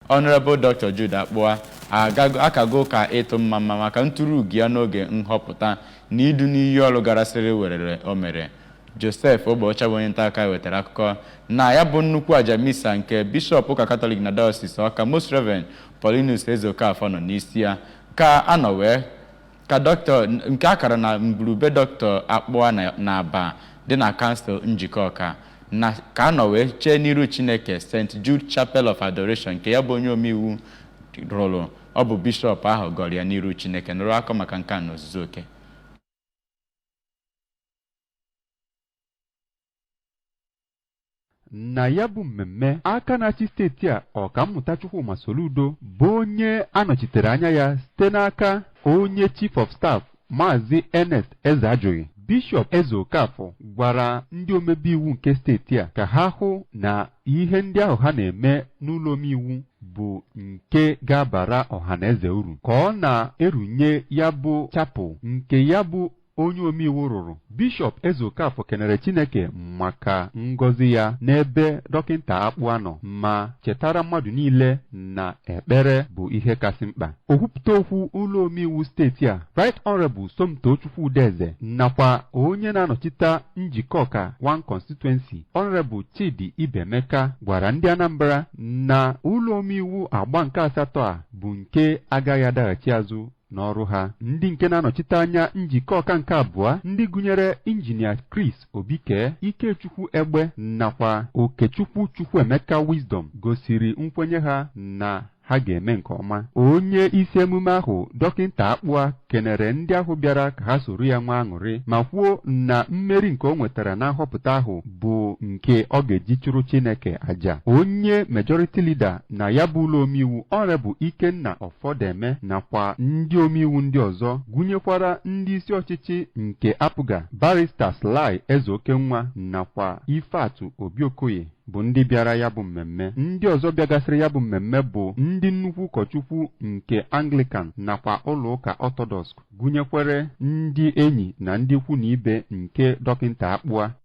Honorable Dr. Jude Akpụa akago ka ịtụ mma maka ntụrụ ugo ya n'oge nhọpụta na idu n'iyi ọrụ garasịrị werere o mere. Joseph Ogbocha bụ onye nta aka wetara akụkọ na ya bụ nnukwu aja misa nke Bishọp ụka Katolik na Diocese Ọka Most Reverend Paulinus Ezeokafor nọ n'isi ya ka anọ wee ka Dr. nke akara na mgburube Dr. Akpụa na Aba dị na kansụl njikọ Ọka na ka anọ wee chee n'iru Chineke St. Jude Chapel of Adoration nke ya bụ onye omeiwu rụrụ. Ọ bụ bishọp ahụ gọrọ ya n'iru Chineke nụrụ akọ maka nke a n'ozuzu oke. Na ya bụ mmemme aka na-achị steeti a Ọkammụta Chukwuma Soludo bụ onye anọchitere anya ya site n'aka onye Chief of Staff Maazị Ernest Ezeajụghị. Bishọp Ezeokafor gwara ndị omebe iwu nke steeti a ka ha hụ na ihe ndị ahụ ha na-eme n'ụlọ omeiwu bụ nke ga-abara ọhaneze uru ka ọ na-erunye ya bụ chapel nke ya bụ onye omeiwu rụrụ. Bishọp Ezeokafor kenere Chineke maka ngọzi ya n'ebe dọkịnta Akpụa nọ ma chetara mmadụ niile na ekpere bụ ihe kasị mkpa. Okwupụta okwu ụlọ omeiwu steeti a Right Honorable Somtochukwu Udeze nakwa onye na-anọchite njikọ Ọka 1 Constituency Honorable Chidi Ibemeka gwara ndị Anambra na ụlọ omeiwu agba nke asatọ a bụ nke agaghị adaghachi azụ n'ọrụ ha. Ndị nke na-anọchite anya njikọ Ọka nke abụọ ndị gụnyere Injinia Chris Obike, Ikechukwu Egbe nakwa Okechukwu Chukwuemeka Wisdom gosiri nkwenye ha na ha ga-eme nke ọma. Onye isi emume ahụ dọkịnta Akpụa kenere ndị ahụ bịara ka ha soro ya nwa aṅụrị ma kwuo na mmeri nke o nwetara na nhọpụta ahụ bụ nke ọ ga-eji chụrụ Chineke aja. Onye majority leader na ya bụ ụlọ omeiwu Honorable Ikenna Ọfọdeme nakwa ndị omeiwu ndị ọzọ gụnyekwara ndị isi ọchịchị nke Apụga Barrister Sly Ezeokenwa nakwa Ifeatụ Obiokoye bụ ndị bịara ya bụ mmemme. Ndị ọzọ bịagasịrị ya bụ mmemme bụ ndị nnukwu ụkọchukwu nke Anglican nakwa ụlọ ụka Orthodox gụnyekwere ndị enyi na ndị ikwu na ibe nke dọkịnta Akpụa.